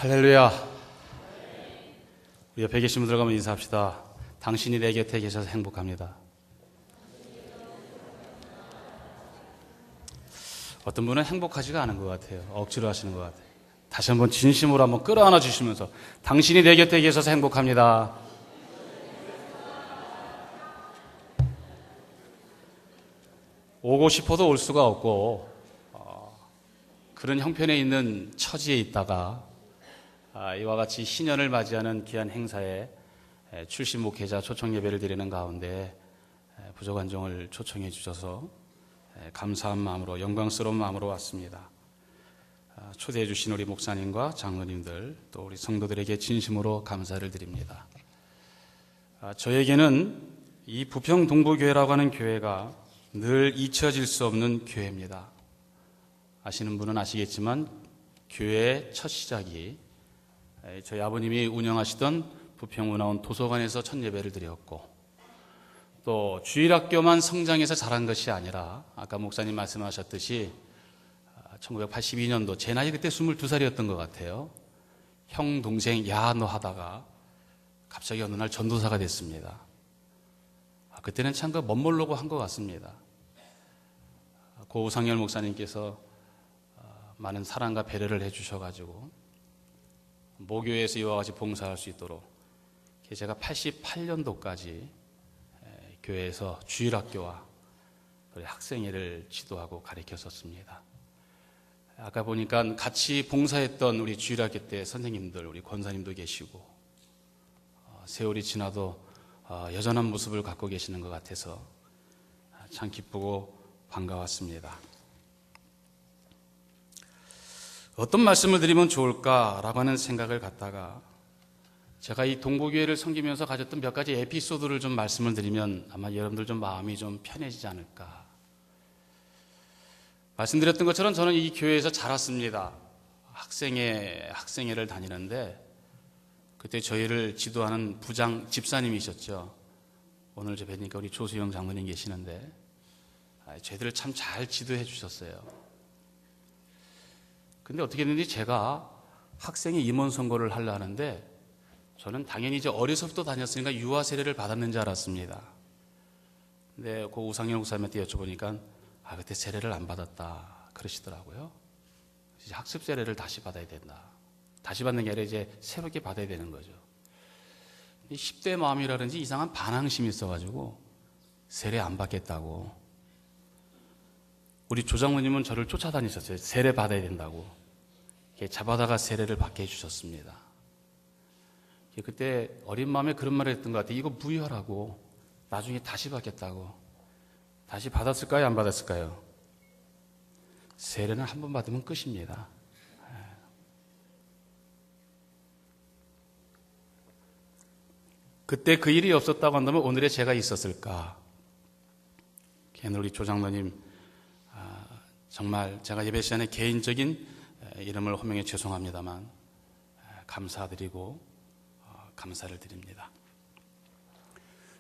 할렐루야. 우리 옆에 계신 분들과 한번 인사합시다. 당신이 내 곁에 계셔서 행복합니다. 어떤 분은 행복하지가 않은 것 같아요. 억지로 하시는 것 같아요. 다시 한번 진심으로 한번 끌어안아 주시면서 당신이 내 곁에 계셔서 행복합니다. 오고 싶어도 올 수가 없고 그런 형편에 있는 처지에 있다가 이와 같이 신년을 맞이하는 귀한 행사에 출신 목회자 초청 예배를 드리는 가운데 부족한 종을 초청해 주셔서 감사한 마음으로 영광스러운 마음으로 왔습니다. 초대해 주신 우리 목사님과 장로님들 또 우리 성도들에게 진심으로 감사를 드립니다. 저에게는 이 부평 동부교회라고 하는 교회가 늘 잊혀질 수 없는 교회입니다. 아시는 분은 아시겠지만 교회의 첫 시작이 저희 아버님이 운영하시던 부평문화원 도서관에서 첫 예배를 드렸고, 또 주일학교만 성장해서 자란 것이 아니라 아까 목사님 말씀하셨듯이 1982년도 제 나이 그때 22살이었던 것 같아요. 형 동생 야 너 하다가 갑자기 어느 날 전도사가 됐습니다. 그때는 참 멋모르고 한 것 같습니다. 고 우상열 목사님께서 많은 사랑과 배려를 해주셔가지고 모교에서 이와 같이 봉사할 수 있도록 제가 88년도까지 교회에서 주일학교와 학생회를 지도하고 가르쳤었습니다. 아까 보니까 같이 봉사했던 우리 주일학교 때 선생님들, 우리 권사님도 계시고 세월이 지나도 여전한 모습을 갖고 계시는 것 같아서 참 기쁘고 반가웠습니다. 어떤 말씀을 드리면 좋을까라고 하는 생각을 갖다가 제가 이 동부교회를 섬기면서 가졌던 몇 가지 에피소드를 좀 말씀을 드리면 아마 여러분들 좀 마음이 좀 편해지지 않을까. 말씀드렸던 것처럼 저는 이 교회에서 자랐습니다. 학생회를 다니는데 그때 저희를 지도하는 부장 집사님이셨죠. 오늘 저 뵈니까 우리 조수영 장로님 계시는데 저희들을 참 잘 지도해 주셨어요. 근데 어떻게 됐는지 제가 학생회 임원 선거를 하려 하는데 저는 당연히 이제 어려서부터 다녔으니까 유아 세례를 받았는 줄 알았습니다. 근데 그 우상열 목사님한테 여쭤보니까 그때 세례를 안 받았다 그러시더라고요. 이제 학습 세례를 다시 받아야 된다. 다시 받는 게 아니라 이제 새롭게 받아야 되는 거죠. 10대 마음이라든지 이상한 반항심이 있어가지고 세례 안 받겠다고. 우리 조장모님은 저를 쫓아다니셨어요. 세례 받아야 된다고. 잡아다가 세례를 받게 해주셨습니다. 그때 어린 마음에 그런 말을 했던 것 같아요. 이거 무효라고. 나중에 다시 받겠다고. 다시 받았을까요? 안 받았을까요? 세례는 한 번 받으면 끝입니다. 그때 그 일이 없었다고 한다면 오늘의 제가 있었을까? 우리 조장로님 정말 제가 예배 시간에 개인적인 이름을 호명해 죄송합니다만 감사드리고 감사를 드립니다.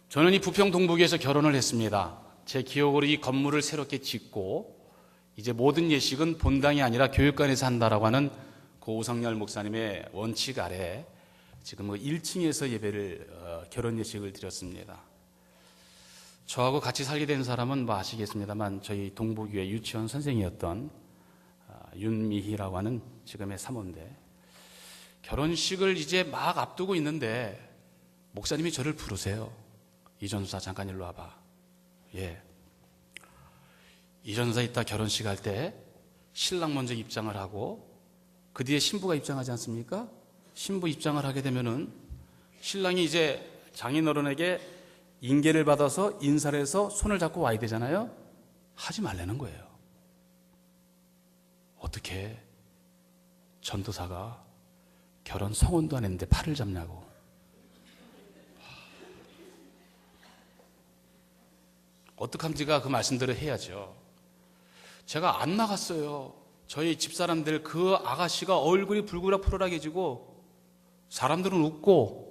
저는 이 부평 동부교에서 결혼을 했습니다. 제 기억으로 이 건물을 새롭게 짓고 이제 모든 예식은 본당이 아니라 교육관에서 한다라고 하는 고 우상열 목사님의 원칙 아래 지금 1층에서 예배를 결혼 예식을 드렸습니다. 저하고 같이 살게 된 사람은 아시겠습니다만 저희 동부교회 유치원 선생이었던 윤미희라고 하는 지금의 사모인데 결혼식을 이제 막 앞두고 있는데 목사님이 저를 부르세요. 이전사 잠깐 일로 와봐. 예. 이전사 이따 결혼식 할 때 신랑 먼저 입장을 하고 그 뒤에 신부가 입장하지 않습니까? 신부 입장을 하게 되면은 신랑이 이제 장인어른에게 인계를 받아서 인사를 해서 손을 잡고 와야 되잖아요. 하지 말라는 거예요. 어떻게 전도사가 결혼 성혼도 안 했는데 팔을 잡냐고. 어떡하면 제가 그 말씀대로 해야죠. 제가 안 나갔어요. 저희 집사람들 그 아가씨가 얼굴이 불그락 푸르락해지고 사람들은 웃고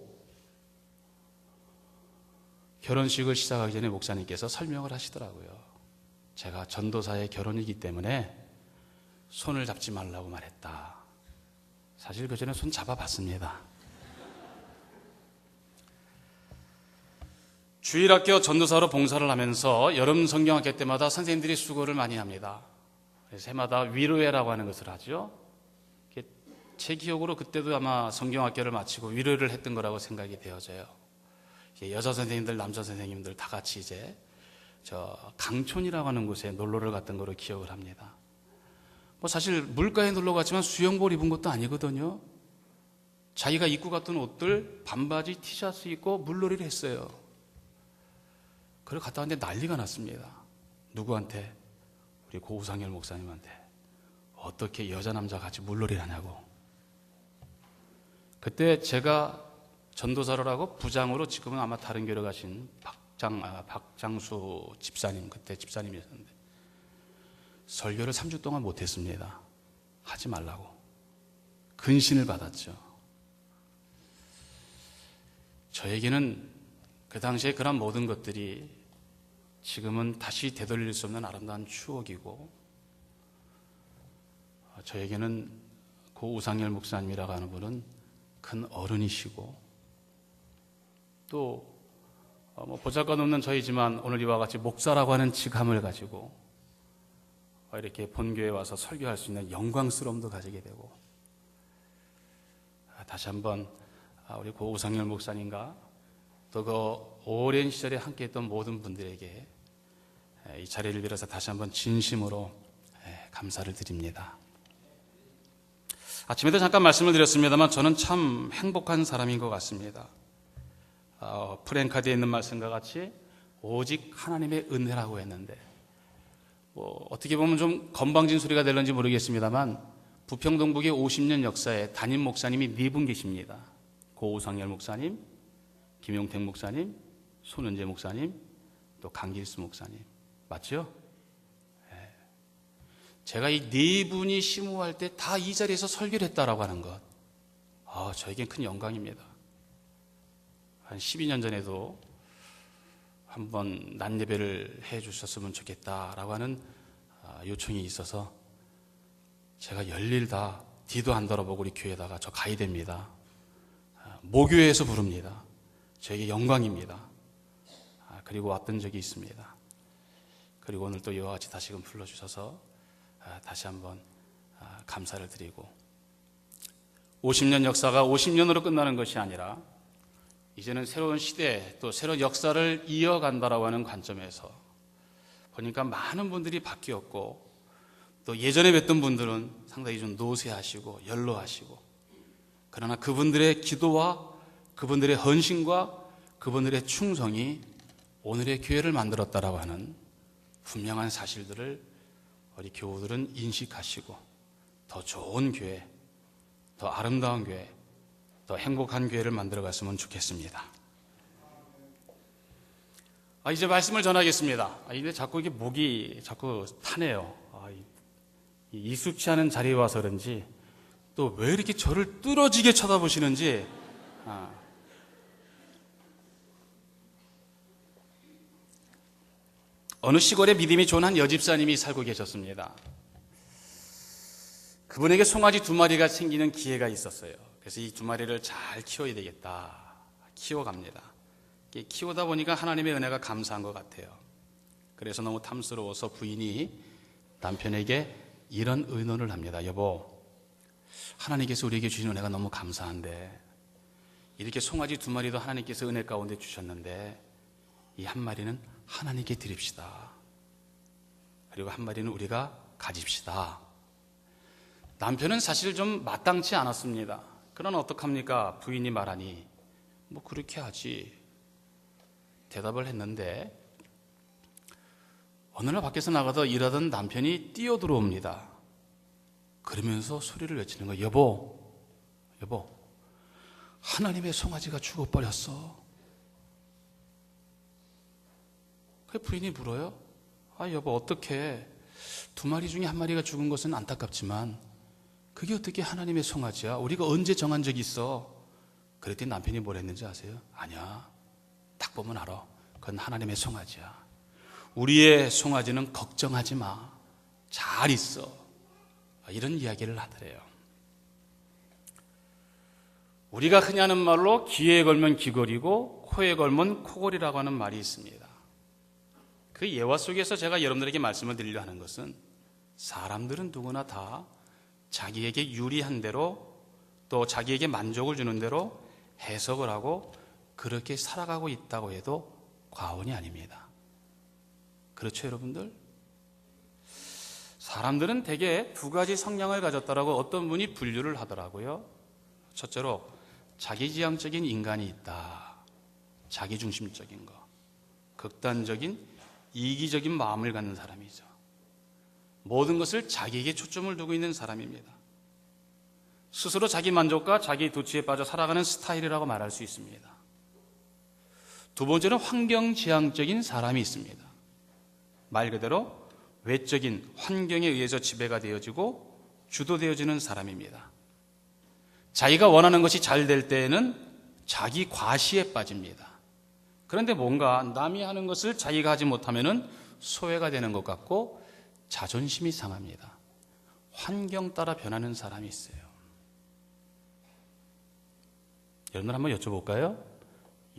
결혼식을 시작하기 전에 목사님께서 설명을 하시더라고요. 제가 전도사의 결혼이기 때문에 손을 잡지 말라고 말했다. 사실 그 전에 손 잡아봤습니다. 주일학교 전도사로 봉사를 하면서 여름 성경학교 때마다 선생님들이 수고를 많이 합니다. 그래서 해마다 위로회라고 하는 것을 하죠. 제 기억으로 그때도 아마 성경학교를 마치고 위로를 했던 거라고 생각이 되어져요. 여자 선생님들, 남자 선생님들 다 같이 이제 저 강촌이라고 하는 곳에 놀러를 갔던 거로 기억을 합니다. 뭐 사실 물가에 놀러 갔지만 수영복 입은 것도 아니거든요. 자기가 입고 갔던 옷들 반바지, 티셔츠 입고 물놀이를 했어요. 그리고 갔다 왔는데 난리가 났습니다. 누구한테? 우리 고우상열 목사님한테. 어떻게 여자 남자 같이 물놀이를 하냐고. 그때 제가 전도사를 하고 부장으로 지금은 아마 다른 교회 가신 박장수 집사님, 그때 집사님이었는데 설교를 3주 동안 못했습니다. 하지 말라고. 근신을 받았죠. 저에게는 그 당시에 그런 모든 것들이 지금은 다시 되돌릴 수 없는 아름다운 추억이고, 저에게는 고 우상열 목사님이라고 하는 분은 큰 어른이시고, 또 보잘것없는 저희지만 오늘 이와 같이 목사라고 하는 직함을 가지고 이렇게 본교회에 와서 설교할 수 있는 영광스러움도 가지게 되고, 다시 한번 우리 고 우상열 목사님과 또 그 오랜 시절에 함께했던 모든 분들에게 이 자리를 빌어서 다시 한번 진심으로 감사를 드립니다. 아침에도 잠깐 말씀을 드렸습니다만 저는 참 행복한 사람인 것 같습니다. 프랭카드에 있는 말씀과 같이 오직 하나님의 은혜라고 했는데, 어떻게 보면 좀 건방진 소리가 될는지 모르겠습니다만 부평동북의 50년 역사에 담임 목사님이 4분 계십니다. 고우상열 목사님, 김용택 목사님, 손은재 목사님, 또 강길수 목사님. 맞죠? 제가 이 4분이 심호할 때 다 이 자리에서 설교를 했다라고 하는 것, 저에겐 큰 영광입니다. 한 12년 전에도 한번 낮 예배를 해 주셨으면 좋겠다라고 하는 요청이 있어서 제가 열일 다 뒤도 안 돌아보고 우리 교회에다가 저 가야 됩니다. 모교회에서 부릅니다. 저에게 영광입니다. 그리고 왔던 적이 있습니다. 그리고 오늘 또 이와 같이 다시금 불러주셔서 다시 한번 감사를 드리고, 50년 역사가 50년으로 끝나는 것이 아니라 이제는 새로운 시대, 또 새로운 역사를 이어간다라고 하는 관점에서 보니까 많은 분들이 바뀌었고, 또 예전에 뵀던 분들은 상당히 좀 노쇠하시고 연로하시고, 그러나 그분들의 기도와 그분들의 헌신과 그분들의 충성이 오늘의 교회를 만들었다라고 하는 분명한 사실들을 우리 교우들은 인식하시고 더 좋은 교회, 더 아름다운 교회, 더 행복한 교회를 만들어갔으면 좋겠습니다. 이제 말씀을 전하겠습니다. 이게 자꾸 이게 목이 자꾸 타네요. 익숙치 않은 자리에 와서 그런지 또 왜 이렇게 저를 뚫어지게 쳐다보시는지. 어느 시골에 믿음이 좋은 한 여집사님이 살고 계셨습니다. 그분에게 송아지 2마리가 생기는 기회가 있었어요. 그래서 이 2마리를 잘 키워야 되겠다. 키워갑니다. 키우다 보니까 하나님의 은혜가 감사한 것 같아요. 그래서 너무 탐스러워서 부인이 남편에게 이런 의논을 합니다. 여보, 하나님께서 우리에게 주신 은혜가 너무 감사한데 이렇게 송아지 2마리도 하나님께서 은혜 가운데 주셨는데 이 1마리는 하나님께 드립시다. 그리고 1마리는 우리가 가집시다. 남편은 사실 좀 마땅치 않았습니다. 그러나 어떡합니까? 부인이 말하니 뭐 그렇게 하지 대답을 했는데, 어느 날 밖에서 나가다 일하던 남편이 뛰어들어옵니다. 그러면서 소리를 외치는 거예요. 여보, 하나님의 송아지가 죽어버렸어. 그 부인이 물어요. 여보, 어떡해. 2마리 중에 1마리가 죽은 것은 안타깝지만 그게 어떻게 하나님의 송아지야? 우리가 언제 정한 적이 있어? 그랬더니 남편이 뭘 했는지 아세요? 아니야, 딱 보면 알아. 그건 하나님의 송아지야. 우리의 송아지는 걱정하지 마. 잘 있어. 이런 이야기를 하더래요. 우리가 흔히 하는 말로 귀에 걸면 귀걸이고 코에 걸면 코걸이라고 하는 말이 있습니다. 그 예화 속에서 제가 여러분들에게 말씀을 드리려 하는 것은 사람들은 누구나 다 자기에게 유리한 대로 또 자기에게 만족을 주는 대로 해석을 하고 그렇게 살아가고 있다고 해도 과언이 아닙니다. 그렇죠, 여러분들? 사람들은 대개 두 가지 성향을 가졌다라고 어떤 분이 분류를 하더라고요. 첫째로 자기지향적인 인간이 있다. 자기중심적인 거. 극단적인 이기적인 마음을 갖는 사람이죠. 모든 것을 자기에게 초점을 두고 있는 사람입니다. 스스로 자기 만족과 자기 도취에 빠져 살아가는 스타일이라고 말할 수 있습니다. 두 번째는 환경지향적인 사람이 있습니다. 말 그대로 외적인 환경에 의해서 지배가 되어지고 주도되어지는 사람입니다. 자기가 원하는 것이 잘 될 때에는 자기 과시에 빠집니다. 그런데 뭔가 남이 하는 것을 자기가 하지 못하면 소외가 되는 것 같고 자존심이 상합니다. 환경 따라 변하는 사람이 있어요. 여러분들 한번 여쭤볼까요?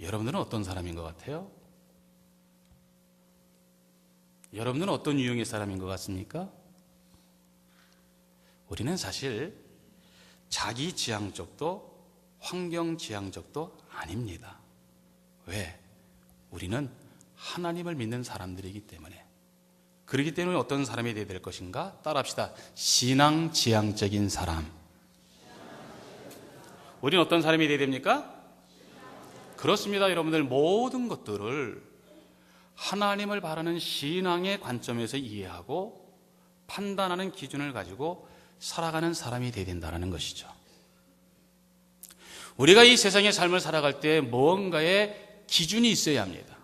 여러분들은 어떤 사람인 것 같아요? 여러분들은 어떤 유형의 사람인 것 같습니까? 우리는 사실 자기지향적도 환경지향적도 아닙니다. 왜? 우리는 하나님을 믿는 사람들이기 때문에. 그렇기 때문에 어떤 사람이 되어야 될 것인가? 따라합시다. 신앙지향적인 사람. 우리는 어떤 사람이 되어야 됩니까? 그렇습니다. 여러분들 모든 것들을 하나님을 바라는 신앙의 관점에서 이해하고 판단하는 기준을 가지고 살아가는 사람이 되어야 된다는 것이죠. 우리가 이 세상의 삶을 살아갈 때 무언가의 기준이 있어야 합니다.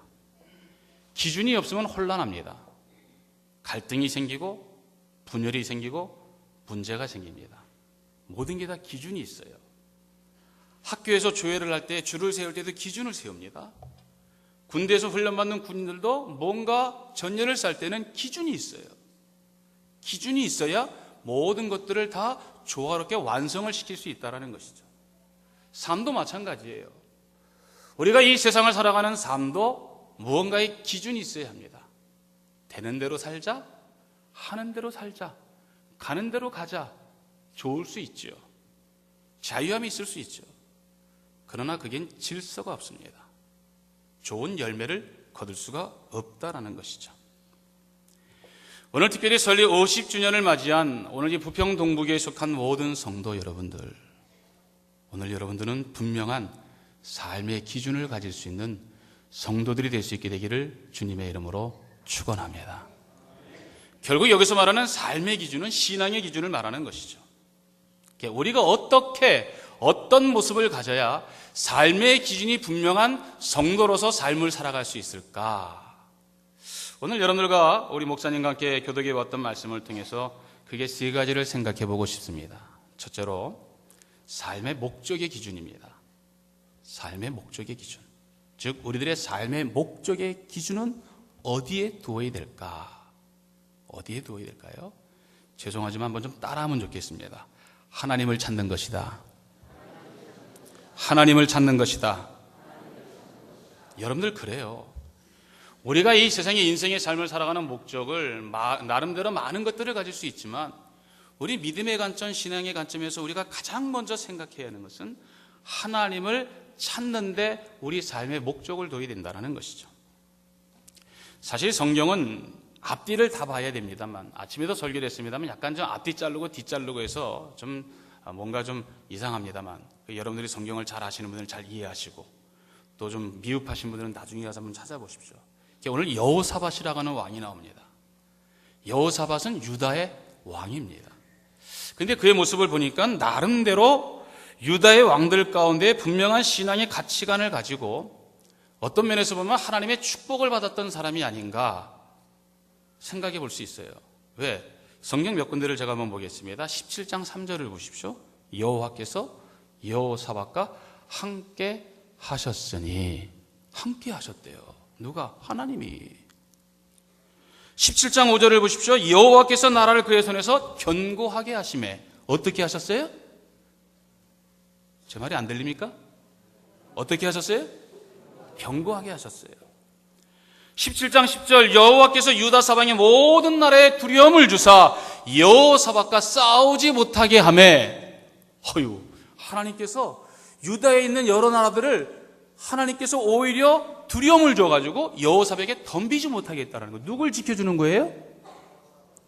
기준이 없으면 혼란합니다. 갈등이 생기고 분열이 생기고 문제가 생깁니다. 모든 게 다 기준이 있어요. 학교에서 조회를 할 때 줄을 세울 때도 기준을 세웁니다. 군대에서 훈련받는 군인들도 뭔가 전열을 쌀 때는 기준이 있어요. 기준이 있어야 모든 것들을 다 조화롭게 완성을 시킬 수 있다는 것이죠. 삶도 마찬가지예요. 우리가 이 세상을 살아가는 삶도 무언가의 기준이 있어야 합니다. 되는 대로 살자, 하는 대로 살자, 가는 대로 가자. 좋을 수 있죠. 자유함이 있을 수 있죠. 그러나 그겐 질서가 없습니다. 좋은 열매를 거둘 수가 없다라는 것이죠. 오늘 특별히 설립 50주년을 맞이한 오늘 이 부평 동북에 속한 모든 성도 여러분들, 오늘 여러분들은 분명한 삶의 기준을 가질 수 있는 성도들이 될 수 있게 되기를 주님의 이름으로 축원합니다. 결국 여기서 말하는 삶의 기준은 신앙의 기준을 말하는 것이죠. 우리가 어떤 모습을 가져야 삶의 기준이 분명한 성도로서 삶을 살아갈 수 있을까? 오늘 여러분들과 우리 목사님과 함께 교독해 왔던 말씀을 통해서 그게 세 가지를 생각해 보고 싶습니다. 첫째로 삶의 목적의 기준입니다. 삶의 목적의 기준. 즉 우리들의 삶의 목적의 기준은 어디에 두어야 될까? 어디에 두어야 될까요? 죄송하지만 한번 좀 따라하면 좋겠습니다. 하나님을 찾는 것이다. 하나님을 찾는 것이다. 여러분들 그래요. 우리가 이 세상의 인생의 삶을 살아가는 목적을 나름대로 많은 것들을 가질 수 있지만 우리 믿음의 관점, 신앙의 관점에서 우리가 가장 먼저 생각해야 하는 것은 하나님을 찾는데 우리 삶의 목적을 둬야 된다는 것이죠. 사실 성경은 앞뒤를 다 봐야 됩니다만, 아침에도 설교를 했습니다만 약간 좀 앞뒤 자르고 뒤 자르고 해서 좀 뭔가 좀 이상합니다만, 여러분들이 성경을 잘 아시는 분들은 잘 이해하시고 또 좀 미흡하신 분들은 나중에 가서 한번 찾아보십시오. 오늘 여호사밧이라고 하는 왕이 나옵니다. 여호사밧은 유다의 왕입니다. 그런데 그의 모습을 보니까 나름대로 유다의 왕들 가운데 분명한 신앙의 가치관을 가지고 어떤 면에서 보면 하나님의 축복을 받았던 사람이 아닌가 생각해 볼 수 있어요. 왜? 성경 몇 군데를 제가 한번 보겠습니다. 17장 3절을 보십시오. 여호와께서 여호사밧과 함께 하셨으니, 함께 하셨대요. 누가? 하나님이. 17장 5절을 보십시오. 여호와께서 나라를 그의 손에서 견고하게 하시매. 어떻게 하셨어요? 제 말이 안 들립니까? 어떻게 하셨어요? 견고하게 하셨어요. 17장 10절 여호와께서 유다 사방의 모든 나라에 두려움을 주사 여호사밧과 싸우지 못하게 하매 하나님께서 유다에 있는 여러 나라들을 하나님께서 오히려 두려움을 줘가지고 여호사밧에게 덤비지 못하게 했다는 거예요. 누굴 지켜주는 거예요?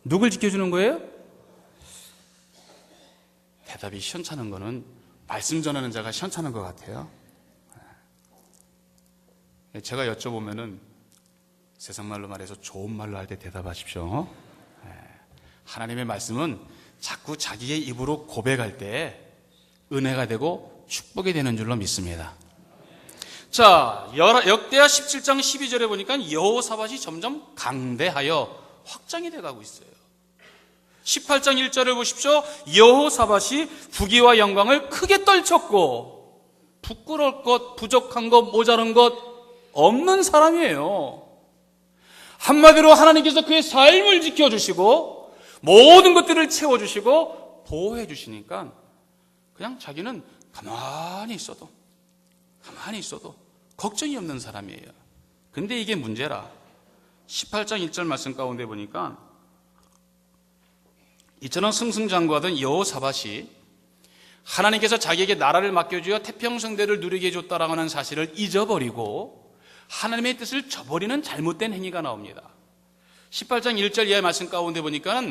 누굴 지켜주는 거예요? 대답이 시원찮은 거는 말씀 전하는 자가 시원찮은 것 같아요. 제가 여쭤보면은 세상 말로 말해서 좋은 말로 할 때 대답하십시오. 하나님의 말씀은 자꾸 자기의 입으로 고백할 때 은혜가 되고 축복이 되는 줄로 믿습니다. 자, 역대하 17장 12절에 보니까 여호사밧이 점점 강대하여 확장이 돼가고 있어요. 18장 1절을 보십시오. 여호사밧이 부귀와 영광을 크게 떨쳤고 부끄러울 것, 부족한 것, 모자란 것 없는 사람이에요. 한마디로 하나님께서 그의 삶을 지켜주시고 모든 것들을 채워주시고 보호해 주시니까 그냥 자기는 가만히 있어도 걱정이 없는 사람이에요. 근데 이게 문제라. 18장 1절 말씀 가운데 보니까 이처럼 승승장구하던 여호사밧이 하나님께서 자기에게 나라를 맡겨주어 태평성대를 누리게 해줬다라고 하는 사실을 잊어버리고 하나님의 뜻을 저버리는 잘못된 행위가 나옵니다. 18장 1절 이하의 말씀 가운데 보니까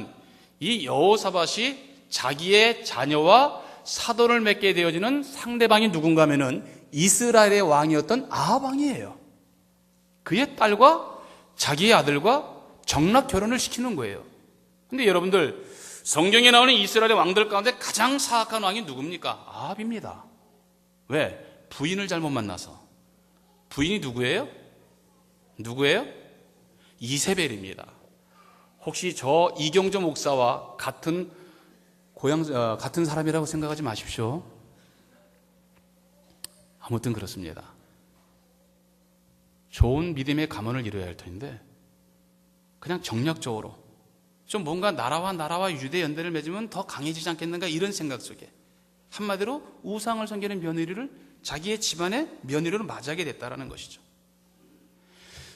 이 여호사밧이 자기의 자녀와 사돈을 맺게 되어지는 상대방이 누군가 하면은 이스라엘의 왕이었던 아합 왕이에요. 그의 딸과 자기의 아들과 정락 결혼을 시키는 거예요. 근데 여러분들 성경에 나오는 이스라엘의 왕들 가운데 가장 사악한 왕이 누굽니까? 아합입니다. 왜? 부인을 잘못 만나서. 부인이 누구예요? 이세벨입니다. 혹시 저 이경조 목사와 같은 사람이라고 생각하지 마십시오. 아무튼 그렇습니다. 좋은 믿음의 가문을 이루어야 할 텐데 그냥 정략적으로 좀 뭔가 나라와 유대 연대를 맺으면 더 강해지지 않겠는가 이런 생각 속에 한마디로 우상을 섬기는 며느리를 자기의 집안의 며느리로 맞이하게 됐다는 것이죠.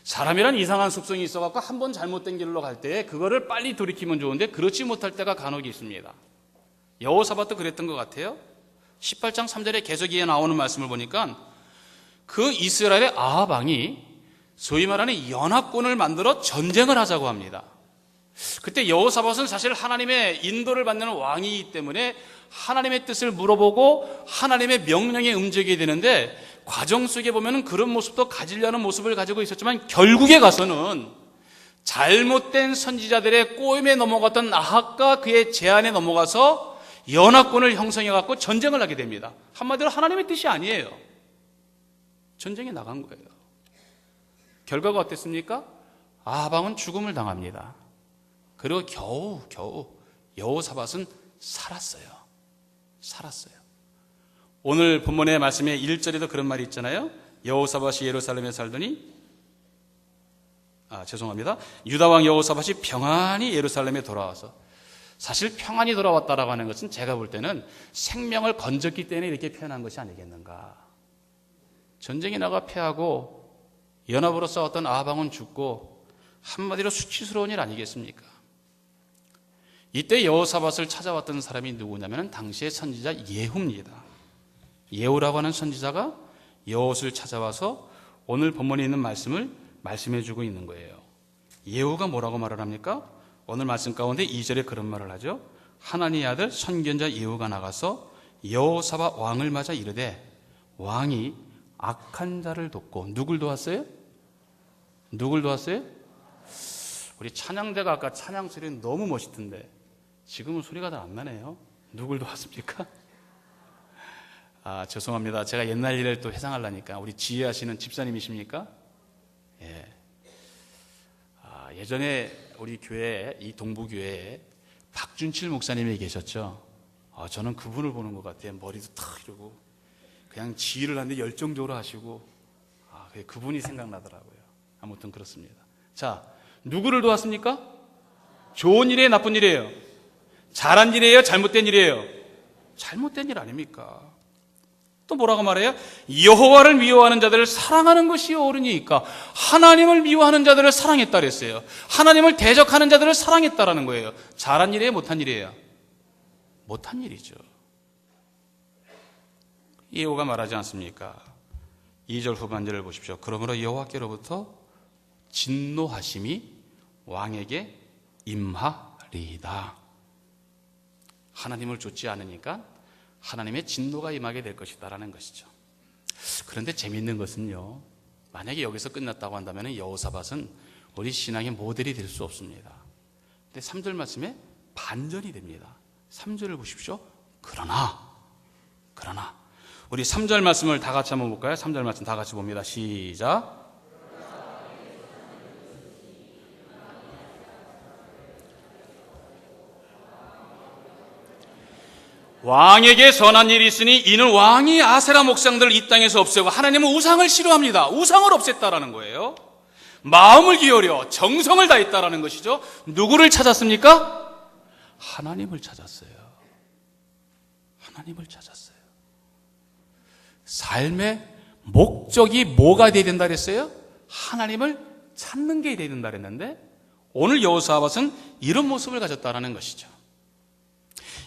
사람이란 이상한 습성이 있어갖고 한 번 잘못된 길로 갈 때 그거를 빨리 돌이키면 좋은데 그렇지 못할 때가 간혹 있습니다. 여호사밧도 그랬던 것 같아요. 18장 3절에 계속이에 나오는 말씀을 보니까 그 이스라엘의 아합 왕이 소위 말하는 연합군을 만들어 전쟁을 하자고 합니다. 그때 여호사밧은 사실 하나님의 인도를 받는 왕이기 때문에 하나님의 뜻을 물어보고 하나님의 명령에 움직이게 되는데 과정 속에 보면 그런 모습도 가지려는 모습을 가지고 있었지만 결국에 가서는 잘못된 선지자들의 꼬임에 넘어갔던 아합과 그의 제안에 넘어가서 연합군을 형성해갖고 전쟁을 하게 됩니다. 한마디로 하나님의 뜻이 아니에요. 전쟁에 나간 거예요. 결과가 어땠습니까? 아합 왕은 죽음을 당합니다. 그리고 겨우 여호사밧은 살았어요. 오늘 본문의 말씀에 1절에도 그런 말이 있잖아요. 여호사밧이 예루살렘에 살더니 유다 왕 여호사밧이 평안히 예루살렘에 돌아와서 사실 평안히 돌아왔다라고 하는 것은 제가 볼 때는 생명을 건졌기 때문에 이렇게 표현한 것이 아니겠는가. 전쟁에 나가 패하고 연합으로 싸웠던 아합 왕은 죽고 한마디로 수치스러운 일 아니겠습니까? 이때 여호사밧을 찾아왔던 사람이 누구냐면 당시의 선지자 예후입니다. 예후라고 하는 선지자가 여호수를 찾아와서 오늘 본문에 있는 말씀을 말씀해 주고 있는 거예요. 예후가 뭐라고 말을 합니까? 오늘 말씀 가운데 2절에 그런 말을 하죠. 하나님의 아들 선견자 예후가 나가서 여호사밧 왕을 맞아 이르되 왕이 악한 자를 돕고 누굴 도왔어요? 우리 찬양대가 아까 찬양 소리는 너무 멋있던데 지금은 소리가 잘 안 나네요. 누굴 도왔습니까? 죄송합니다. 제가 옛날 일을 또 회상하려니까 우리 지혜하시는 집사님이십니까? 예. 예전에 우리 교회, 이 동부교회에 박준칠 목사님이 계셨죠. 저는 그분을 보는 것 같아요. 머리도 탁 이러고 그냥 지휘를 하는데 열정적으로 하시고 그분이 생각나더라고요. 아무튼 그렇습니다. 자, 누구를 도왔습니까? 좋은 일이에요, 나쁜 일이에요? 잘한 일이에요, 잘못된 일이에요? 잘못된 일 아닙니까? 또 뭐라고 말해요? 여호와를 미워하는 자들을 사랑하는 것이 옳으니까. 하나님을 미워하는 자들을 사랑했다 그랬어요. 하나님을 대적하는 자들을 사랑했다라는 거예요. 잘한 일이에요, 못한 일이에요? 못한 일이죠. 예후가 말하지 않습니까? 2절 후반절을 보십시오. 그러므로 여호와께로부터 진노하심이 왕에게 임하리이다. 하나님을 좇지 않으니까 하나님의 진노가 임하게 될 것이다라는 것이죠. 그런데 재미있는 것은요, 만약에 여기서 끝났다고 한다면 여호사밧은 우리 신앙의 모델이 될 수 없습니다. 근데 3절 말씀에 반전이 됩니다. 3절을 보십시오. 그러나 우리 3절 말씀을 다 같이 한번 볼까요? 3절 말씀 다 같이 봅니다. 시작. 왕에게 선한 일이 있으니 이는 왕이 아세라 목상들을 이 땅에서 없애고, 하나님은 우상을 싫어합니다. 우상을 없앴다라는 거예요. 마음을 기울여 정성을 다했다라는 것이죠. 누구를 찾았습니까? 하나님을 찾았어요. 하나님을 찾았어요. 삶의 목적이 뭐가 되어야 된다 그랬어요? 하나님을 찾는 게 되어야 된다 그랬는데, 오늘 여호사밧은 이런 모습을 가졌다라는 것이죠.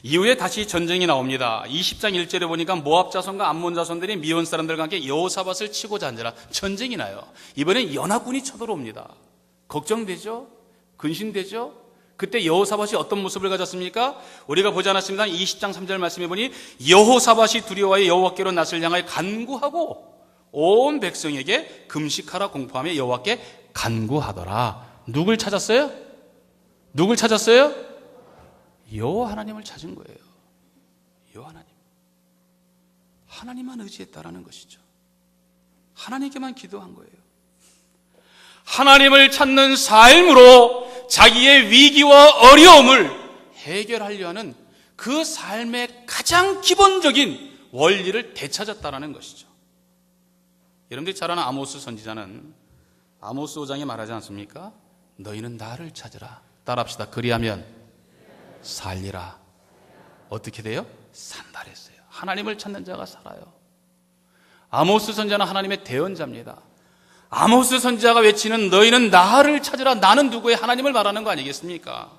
이후에 다시 전쟁이 나옵니다. 20장 1절에 보니까 모압 자손과 암몬 자손들이 미혼 사람들과 함께 여호사밧을 치고자 한지라 전쟁이 나요. 이번엔 연합군이 쳐들어옵니다. 걱정되죠? 근심되죠? 그때 여호사밧이 어떤 모습을 가졌습니까? 우리가 보지 않았습니다. 20장 3절 말씀해 보니 여호사밧이 두려워하여 여호와께로 낯을 향하여 간구하고 온 백성에게 금식하라 공포하며 여호와께 간구하더라. 누굴 찾았어요? 누굴 찾았어요? 여호와 하나님을 찾은 거예요. 여호와 하나님. 하나님만 의지했다라는 것이죠. 하나님께만 기도한 거예요. 하나님을 찾는 삶으로 자기의 위기와 어려움을 해결하려 하는 그 삶의 가장 기본적인 원리를 되찾았다라는 것이죠. 여러분들이 잘 아는 아모스 선지자는 아모스 5장에 말하지 않습니까? 너희는 나를 찾으라. 따라합시다. 그리하면 살리라. 어떻게 돼요? 산다 그랬어요. 하나님을 찾는 자가 살아요. 아모스 선지자는 하나님의 대언자입니다. 아모스 선지자가 외치는 너희는 나를 찾으라. 나는 누구의 하나님을 말하는 거 아니겠습니까?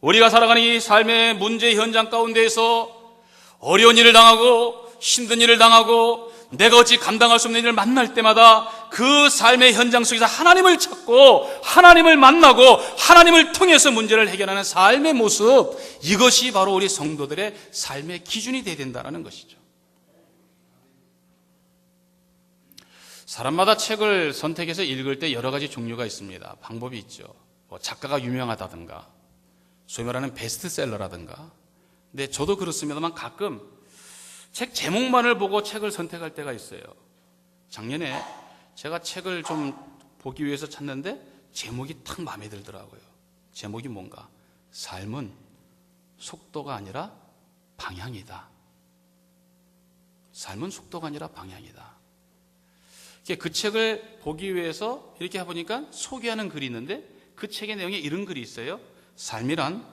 우리가 살아가는 이 삶의 문제 현장 가운데에서 어려운 일을 당하고 힘든 일을 당하고 내가 어찌 감당할 수 없는 일을 만날 때마다 그 삶의 현장 속에서 하나님을 찾고 하나님을 만나고 하나님을 통해서 문제를 해결하는 삶의 모습, 이것이 바로 우리 성도들의 삶의 기준이 되어야 된다는 것이죠. 사람마다 책을 선택해서 읽을 때 여러 가지 종류가 있습니다. 방법이 있죠. 작가가 유명하다든가 소위 말하는 베스트셀러라든가. 근데 저도 그렇습니다만 가끔 책 제목만을 보고 책을 선택할 때가 있어요. 작년에 제가 책을 좀 보기 위해서 찾는데 제목이 딱 마음에 들더라고요. 제목이 뭔가? 삶은 속도가 아니라 방향이다. 삶은 속도가 아니라 방향이다. 그 책을 보기 위해서 이렇게 해보니까 소개하는 글이 있는데 그 책의 내용에 이런 글이 있어요. 삶이란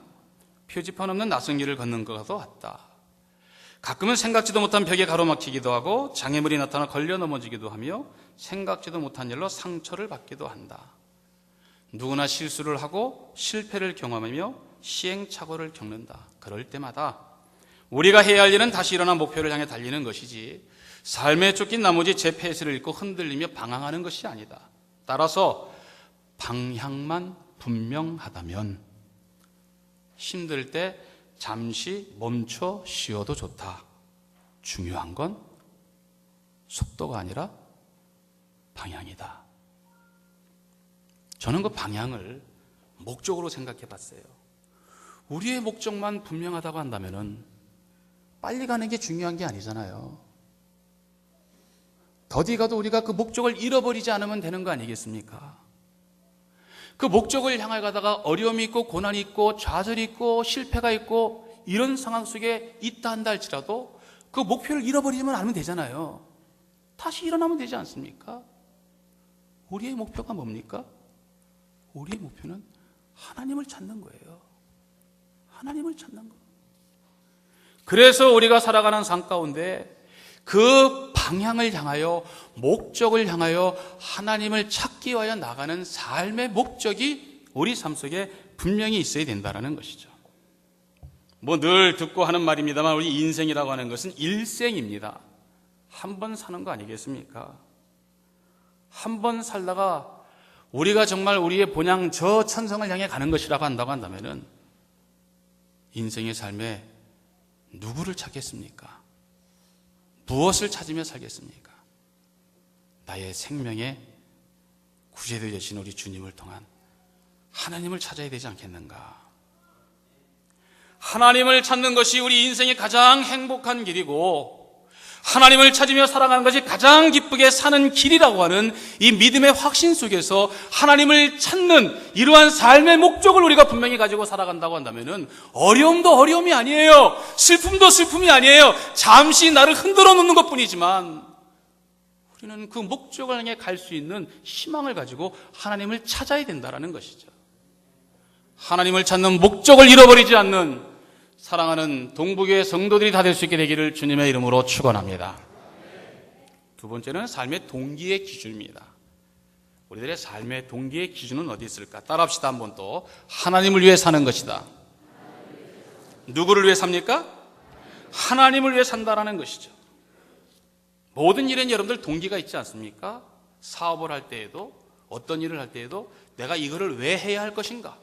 표지판 없는 낯선 길을 걷는 것과 같다. 가끔은 생각지도 못한 벽에 가로막히기도 하고 장애물이 나타나 걸려 넘어지기도 하며 생각지도 못한 일로 상처를 받기도 한다. 누구나 실수를 하고 실패를 경험하며 시행착오를 겪는다. 그럴 때마다 우리가 해야 할 일은 다시 일어난 목표를 향해 달리는 것이지 삶에 쫓긴 나머지 제 페이스를 잃고 흔들리며 방황하는 것이 아니다. 따라서 방향만 분명하다면 힘들 때 잠시 멈춰 쉬어도 좋다. 중요한 건 속도가 아니라 방향이다. 저는 그 방향을 목적으로 생각해 봤어요. 우리의 목적만 분명하다고 한다면은 빨리 가는 게 중요한 게 아니잖아요. 더디 가도 우리가 그 목적을 잃어버리지 않으면 되는 거 아니겠습니까? 그 목적을 향해 가다가 어려움이 있고 고난이 있고 좌절이 있고 실패가 있고 이런 상황 속에 있다 한다 할지라도 그 목표를 잃어버리지만 않으면 되잖아요. 다시 일어나면 되지 않습니까? 우리의 목표가 뭡니까? 우리의 목표는 하나님을 찾는 거예요. 하나님을 찾는 거. 그래서 우리가 살아가는 삶 가운데 그 방향을 향하여, 목적을 향하여 하나님을 찾기 위하여 나가는 삶의 목적이 우리 삶 속에 분명히 있어야 된다는 것이죠. 뭐 늘 듣고 하는 말입니다만 우리 인생이라고 하는 것은 일생입니다. 한 번 사는 거 아니겠습니까? 한 번 살다가 우리가 정말 우리의 본향 저 천성을 향해 가는 것이라고 한다고 한다면은 인생의 삶에 누구를 찾겠습니까? 무엇을 찾으며 살겠습니까? 나의 생명의 구세주 되신 우리 주님을 통한 하나님을 찾아야 되지 않겠는가? 하나님을 찾는 것이 우리 인생의 가장 행복한 길이고 하나님을 찾으며 살아가는 것이 가장 기쁘게 사는 길이라고 하는 이 믿음의 확신 속에서 하나님을 찾는 이러한 삶의 목적을 우리가 분명히 가지고 살아간다고 한다면 어려움도 어려움이 아니에요. 슬픔도 슬픔이 아니에요. 잠시 나를 흔들어 놓는 것뿐이지만 우리는 그 목적을 향해 갈 수 있는 희망을 가지고 하나님을 찾아야 된다는 것이죠. 하나님을 찾는 목적을 잃어버리지 않는 사랑하는 동부교회 성도들이 다 될 수 있게 되기를 주님의 이름으로 축원합니다. 두 번째는 삶의 동기의 기준입니다. 우리들의 삶의 동기의 기준은 어디 있을까? 따라합시다. 한번 또. 하나님을 위해 사는 것이다. 누구를 위해 삽니까? 하나님을 위해 산다라는 것이죠. 모든 일엔 여러분들 동기가 있지 않습니까? 사업을 할 때에도, 어떤 일을 할 때에도 내가 이거를 왜 해야 할 것인가?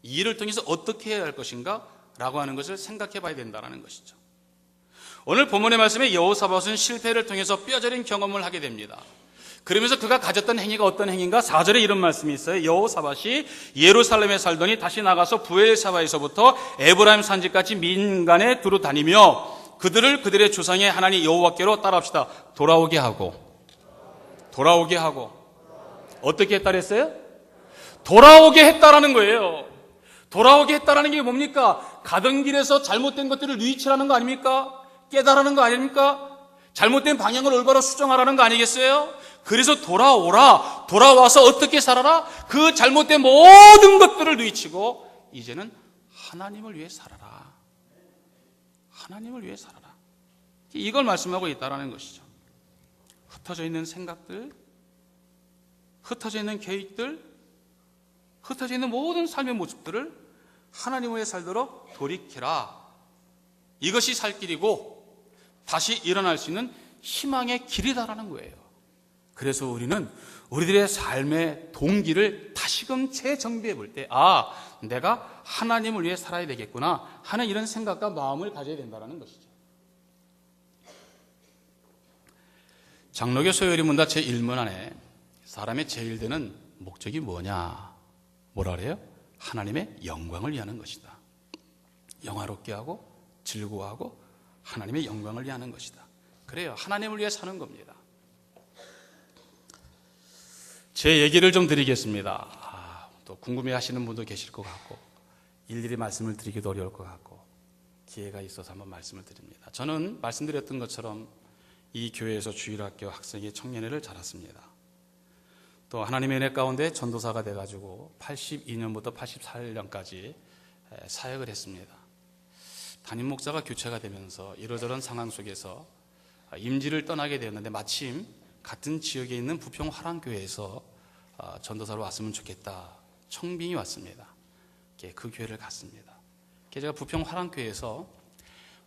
이 일을 통해서 어떻게 해야 할 것인가? 라고 하는 것을 생각해 봐야 된다는 것이죠. 오늘 본문의 말씀에 여호사밧은 실패를 통해서 뼈저린 경험을 하게 됩니다. 그러면서 그가 가졌던 행위가 어떤 행위인가? 4절에 이런 말씀이 있어요. 여호사밧이 예루살렘에 살더니 다시 나가서 부엘사바에서부터 에브라임 산지까지 민간에 두루 다니며 그들을 그들의 조상의 하나님 여호와께로 따라합시다. 돌아오게 하고 어떻게 했다 그랬어요? 돌아오게 했다라는 거예요. 돌아오게 했다라는 게 뭡니까? 가던 길에서 잘못된 것들을 누이치라는 거 아닙니까? 깨달으라는 거 아닙니까? 잘못된 방향을 올바로 수정하라는 거 아니겠어요? 그래서 돌아와서 어떻게 살아라? 그 잘못된 모든 것들을 누이치고 이제는 하나님을 위해 살아라. 하나님을 위해 살아라. 이걸 말씀하고 있다는 것이죠. 흩어져 있는 생각들, 흩어져 있는 계획들, 흩어져 있는 모든 삶의 모습들을 하나님 위해 살도록 돌이켜라. 이것이 살 길이고 다시 일어날 수 있는 희망의 길이다라는 거예요. 그래서 우리는 우리들의 삶의 동기를 다시금 재정비해 볼 때, 내가 하나님을 위해 살아야 되겠구나 하는 이런 생각과 마음을 가져야 된다는 것이죠. 장로교 소요리 문답 제1문 안에 사람의 제일 되는 목적이 뭐냐? 뭐라 그래요? 하나님의 영광을 위하는 것이다. 영화롭게 하고 즐거워하고 하나님의 영광을 위하는 것이다. 그래요. 하나님을 위해 사는 겁니다. 제 얘기를 좀 드리겠습니다. 또 궁금해하시는 분도 계실 것 같고 일일이 말씀을 드리기도 어려울 것 같고 기회가 있어서 한번 말씀을 드립니다. 저는 말씀드렸던 것처럼 이 교회에서 주일학교 학생의 청년회를 자랐습니다. 또 하나님의 은혜 가운데 전도사가 돼가지고 82년부터 84년까지 사역을 했습니다. 담임 목사가 교체가 되면서 이러저런 상황 속에서 임지를 떠나게 되었는데 마침 같은 지역에 있는 부평 화랑교회에서 전도사로 왔으면 좋겠다. 청빙이 왔습니다. 그 교회를 갔습니다. 제가 부평 화랑교회에서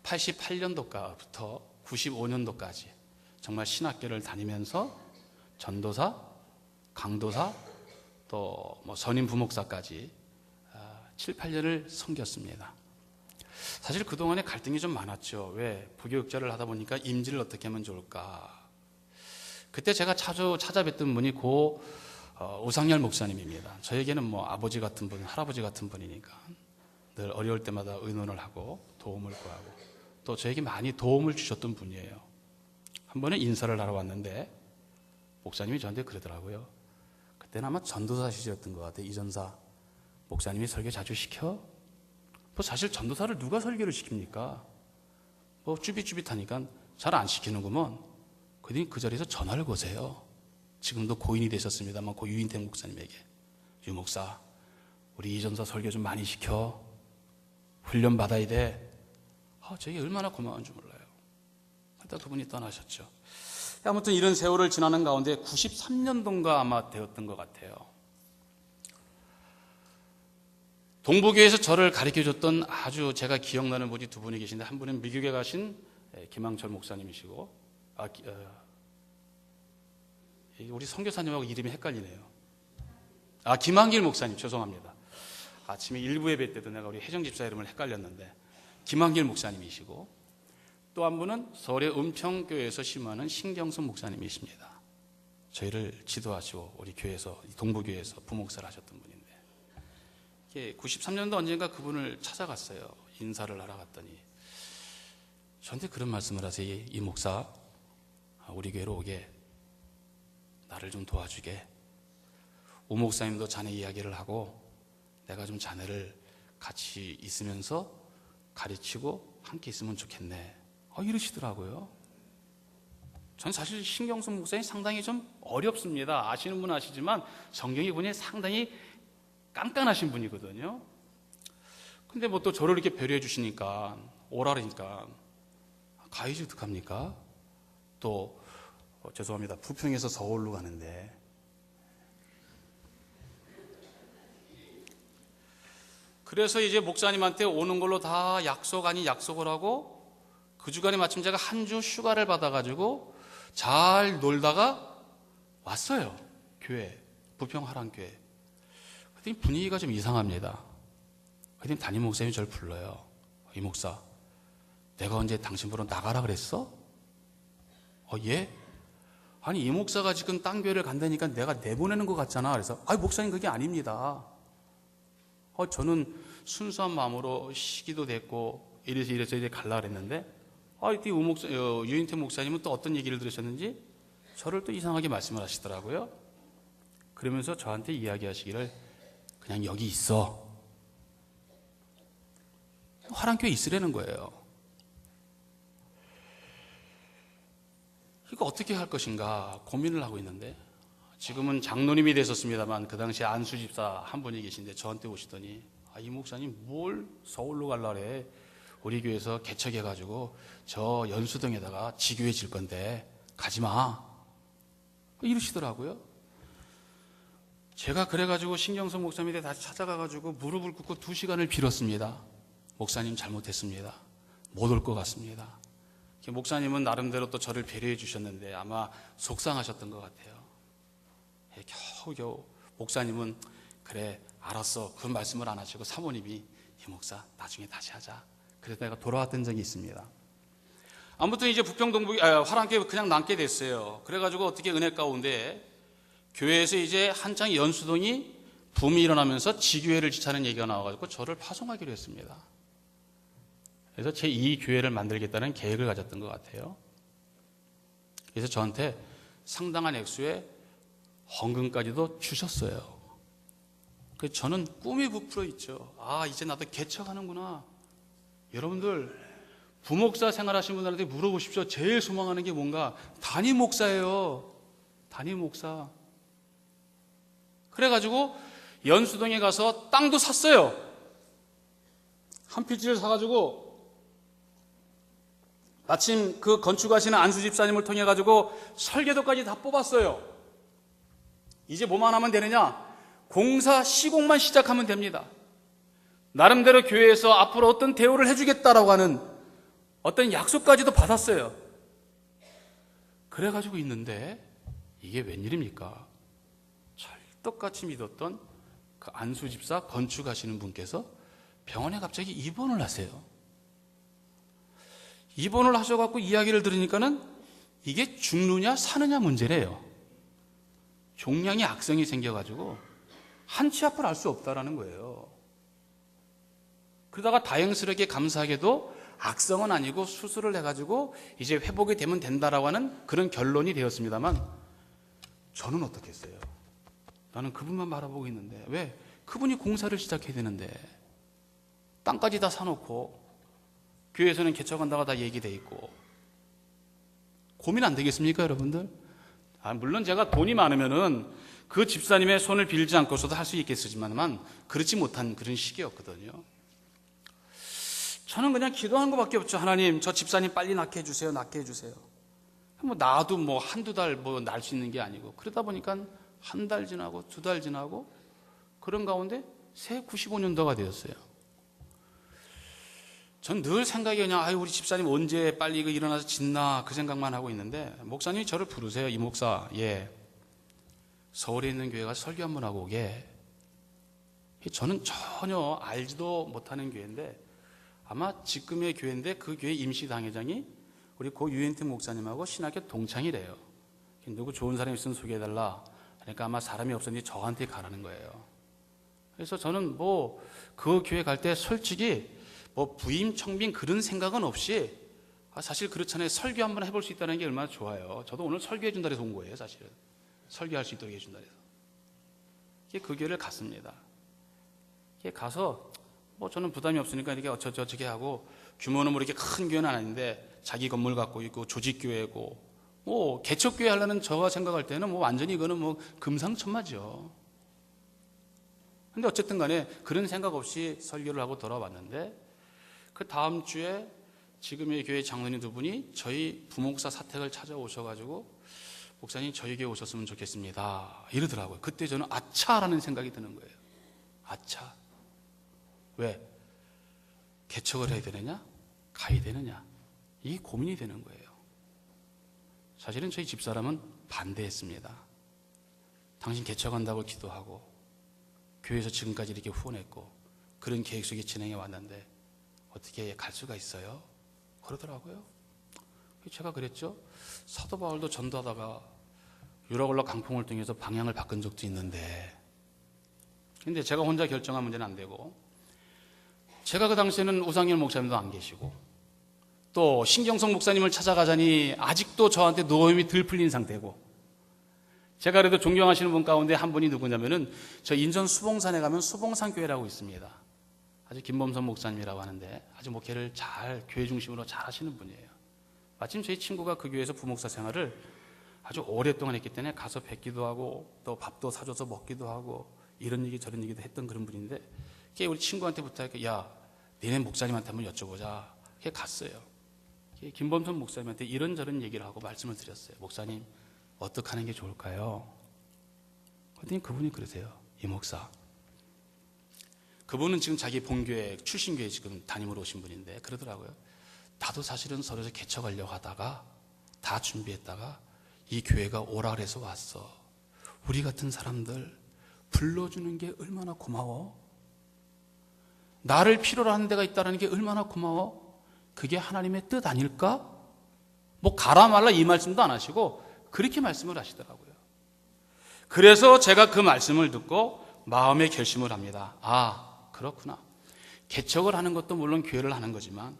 88년도부터 95년도까지 정말 신학교를 다니면서 전도사, 강도사, 또 선임 부목사까지 7, 8년을 섬겼습니다. 사실 그동안에 갈등이 좀 많았죠. 왜? 부교육자를 하다 보니까 임지를 어떻게 하면 좋을까? 그때 제가 자주 찾아뵀던 분이 고 오상열 목사님입니다. 저에게는 아버지 같은 분, 할아버지 같은 분이니까 늘 어려울 때마다 의논을 하고 도움을 구하고 또 저에게 많이 도움을 주셨던 분이에요. 한 번은 인사를 하러 왔는데 목사님이 저한테 그러더라고요. 그때는 아마 전도사 시절이었던 것 같아요. 이전사 목사님이 설교 자주 시켜? 사실 전도사를 누가 설교를 시킵니까? 쭈삣쭈삣하니까 잘 안 시키는구먼. 그랬더니 그 자리에서 전화를 거세요. 지금도 고인이 되셨습니다만 고 유인태 목사님에게, 유 목사, 우리 이전사 설교 좀 많이 시켜. 훈련 받아야 돼. 저게 얼마나 고마운 줄 몰라요. 또 그분이 떠나셨죠. 아무튼 이런 세월을 지나는 가운데 93년도인가 아마 되었던 것 같아요. 동부교회에서 저를 가르쳐줬던 아주 제가 기억나는 분이 두 분이 계신데, 한 분은 미국에 가신 김항철 목사님이시고, 우리 선교사님하고 이름이 헷갈리네요. 김한길 목사님, 죄송합니다. 아침에 일부 예배 때도 내가 우리 혜정집사 이름을 헷갈렸는데, 김한길 목사님이시고, 또 한 분은 서울의 은평교회에서 심하는 신경선 목사님이십니다. 저희를 지도하시고 우리 교회에서, 동부교회에서 부목사를 하셨던 분인데, 93년도 언젠가 그분을 찾아갔어요. 인사를 하러 갔더니 저한테 그런 말씀을 하세요. 이 목사, 우리 교회로 오게, 나를 좀 도와주게, 우 목사님도 자네 이야기를 하고 내가 좀 자네를 같이 있으면서 가르치고 함께 있으면 좋겠네, 이러시더라고요. 전 사실 신경선 목사님 상당히 좀 어렵습니다. 아시는 분은 아시지만 성경이 보니 상당히 깐깐하신 분이거든요. 근데 뭐 또 저를 이렇게 배려해 주시니까, 오라니까 가야지 어떡합니까? 또 죄송합니다. 부평에서 서울로 가는데, 그래서 이제 목사님한테 오는 걸로 다 약속 아닌 약속을 하고, 그 주간에 마침 제가 한 주 휴가를 받아가지고 잘 놀다가 왔어요. 교회, 부평 하랑교회. 그랬더니 분위기가 좀 이상합니다. 그랬더니 담임 목사님이 저를 불러요. 이 목사, 내가 언제 당신 보러 나가라 그랬어? 예? 아니, 이 목사가 지금 딴 교회를 간다니까 내가 내보내는 것 같잖아. 그래서 목사님 그게 아닙니다. 저는 순수한 마음으로 시기도 됐고 이래서 이제 갈라 그랬는데, 유인태 목사님은 또 어떤 얘기를 들으셨는지 저를 또 이상하게 말씀을 하시더라고요. 그러면서 저한테 이야기하시기를, 그냥 여기 있어. 화랑교에 있으라는 거예요. 이거 어떻게 할 것인가 고민을 하고 있는데, 지금은 장로님이 되셨습니다만 그 당시에 안수집사 한 분이 계신데 저한테 오시더니, 이 목사님 뭘 서울로 갈라 그래, 우리 교회에서 개척해가지고 저 연수동에다가 지교회 질 건데 가지마, 이러시더라고요. 제가 그래가지고 신경선 목사님한테 다시 찾아가가지고 무릎을 꿇고 2시간을 빌었습니다. 목사님 잘못했습니다. 못 올 것 같습니다. 목사님은 나름대로 또 저를 배려해 주셨는데 아마 속상하셨던 것 같아요. 겨우겨우 목사님은 그래 알았어, 그런 말씀을 안 하시고 사모님이, 이 목사 나중에 다시 하자, 그래서 내가 돌아왔던 적이 있습니다. 아무튼 이제 부평 동부 화랑교회 그냥 남게 됐어요. 그래가지고 어떻게 은혜 가운데 교회에서 이제 한창 연수동이 붐이 일어나면서 지교회를 지차는 얘기가 나와가지고 저를 파송하기로 했습니다. 그래서 제2교회를 만들겠다는 계획을 가졌던 것 같아요. 그래서 저한테 상당한 액수의 헌금까지도 주셨어요. 그래서 저는 꿈이 부풀어 있죠. 이제 나도 개척하는구나. 여러분들 부목사 생활하시는 분들한테 물어보십시오. 제일 소망하는 게 뭔가? 담임 목사예요. 담임 목사. 그래가지고 연수동에 가서 땅도 샀어요. 한 필지를 사가지고 마침 그 건축하시는 안수집사님을 통해 가지고 설계도까지 다 뽑았어요. 이제 뭐만 하면 되느냐? 공사 시공만 시작하면 됩니다. 나름대로 교회에서 앞으로 어떤 대우를 해주겠다라고 하는 어떤 약속까지도 받았어요. 그래가지고 있는데 이게 웬일입니까? 철떡같이 믿었던 그 안수집사 건축하시는 분께서 병원에 갑자기 입원을 하세요. 입원을 하셔갖고 이야기를 들으니까는 이게 죽느냐 사느냐 문제래요. 종양이 악성이 생겨가지고 한치 앞을 알 수 없다라는 거예요. 그러다가 다행스럽게 감사하게도 악성은 아니고 수술을 해가지고 이제 회복이 되면 된다라고 하는 그런 결론이 되었습니다만, 저는 어떻게 했어요? 나는 그분만 바라보고 있는데, 왜? 그분이 공사를 시작해야 되는데 땅까지 다 사놓고 교회에서는 개척한다고 다 얘기돼 있고, 고민 안 되겠습니까 여러분들? 물론 제가 돈이 많으면은 그 집사님의 손을 빌지 않고서도 할 수 있겠지만 그렇지 못한 그런 시기였거든요. 저는 그냥 기도하는 것밖에 없죠. 하나님, 저 집사님 빨리 낳게 해주세요. 낳게 해주세요. 뭐 나도 뭐 한두 달 뭐 날 수 있는 게 아니고, 그러다 보니까 한 달 지나고 두 달 지나고 그런 가운데 새 95년도가 되었어요. 전 늘 생각이 그냥 우리 집사님 언제 빨리 이거 일어나서 짓나 그 생각만 하고 있는데, 목사님이 저를 부르세요. 이 목사, 서울에 있는 교회 가서 설교 한번 하고 오게. 저는 전혀 알지도 못하는 교회인데, 아마 지금의 교회인데 그 교회 임시당회장이 우리 고 유엔팀 목사님하고 신학교 동창이래요. 누구 좋은 사람이 있으면 소개해달라. 그러니까 아마 사람이 없으니 저한테 가라는 거예요. 그래서 저는 그 교회 갈 때 솔직히 부임 청빙 그런 생각은 없이, 사실 그렇잖아요. 설교 한번 해볼 수 있다는 게 얼마나 좋아요. 저도 오늘 설교해 준다 해서 온 거예요. 사실은 설교할 수 있도록 해준다 해서 그 교회를 갔습니다. 가서 저는 부담이 없으니까 이렇게 어쩌저쩌게 하고, 규모는 이렇게 큰 교회는 아닌데 자기 건물 갖고 있고 조직교회고 개척교회 하려는 저가 생각할 때는 완전히 이거는 금상첨화죠. 근데 어쨌든 간에 그런 생각 없이 설교를 하고 돌아왔는데, 그 다음 주에 지금의 교회 장로님 두 분이 저희 부목사 사택을 찾아오셔가지고 목사님 저희 교회 오셨으면 좋겠습니다 이러더라고요. 그때 저는 아차라는 생각이 드는 거예요. 아차. 왜? 개척을 해야 되느냐? 가야 되느냐? 이게 고민이 되는 거예요. 사실은 저희 집사람은 반대했습니다. 당신 개척한다고 기도하고 교회에서 지금까지 이렇게 후원했고 그런 계획 속에 진행해 왔는데 어떻게 갈 수가 있어요? 그러더라고요. 제가 그랬죠. 사도 바울도 전도하다가 유라굴라 강풍을 통해서 방향을 바꾼 적도 있는데, 근데 제가 혼자 결정한 문제는 안 되고, 제가 그 당시에는 우상열 목사님도 안 계시고 또 신경성 목사님을 찾아가자니 아직도 저한테 노임이 덜 풀린 상태고, 제가 그래도 존경하시는 분 가운데 한 분이 누구냐면은 저 인천 수봉산에 가면 수봉산 교회라고 있습니다. 아주 김범선 목사님이라고 하는데 아주 목회를 교회 중심으로 잘 하시는 분이에요. 마침 저희 친구가 그 교회에서 부목사 생활을 아주 오랫동안 했기 때문에 가서 뵙기도 하고 또 밥도 사줘서 먹기도 하고 이런 얘기 저런 얘기도 했던 그런 분인데, 우리 친구한테 부탁해, 야, 니네 목사님한테 한번 여쭤보자. 그게 갔어요. 김범선 목사님한테 이런저런 얘기를 하고 말씀을 드렸어요. 목사님, 어떻게 하는 게 좋을까요? 그랬더니 그분이 그러세요. 이 목사, 그분은 지금 자기 본교회 출신교회 지금 담임으로 오신 분인데 그러더라고요. 나도 사실은 서울에서 개척하려고 하다가 다 준비했다가 이 교회가 오라 그래서 왔어. 우리 같은 사람들 불러주는 게 얼마나 고마워. 나를 필요로 하는 데가 있다는 게 얼마나 고마워. 그게 하나님의 뜻 아닐까? 가라 말라 이 말씀도 안 하시고 그렇게 말씀을 하시더라고요. 그래서 제가 그 말씀을 듣고 마음의 결심을 합니다. 그렇구나. 개척을 하는 것도 물론 교회를 하는 거지만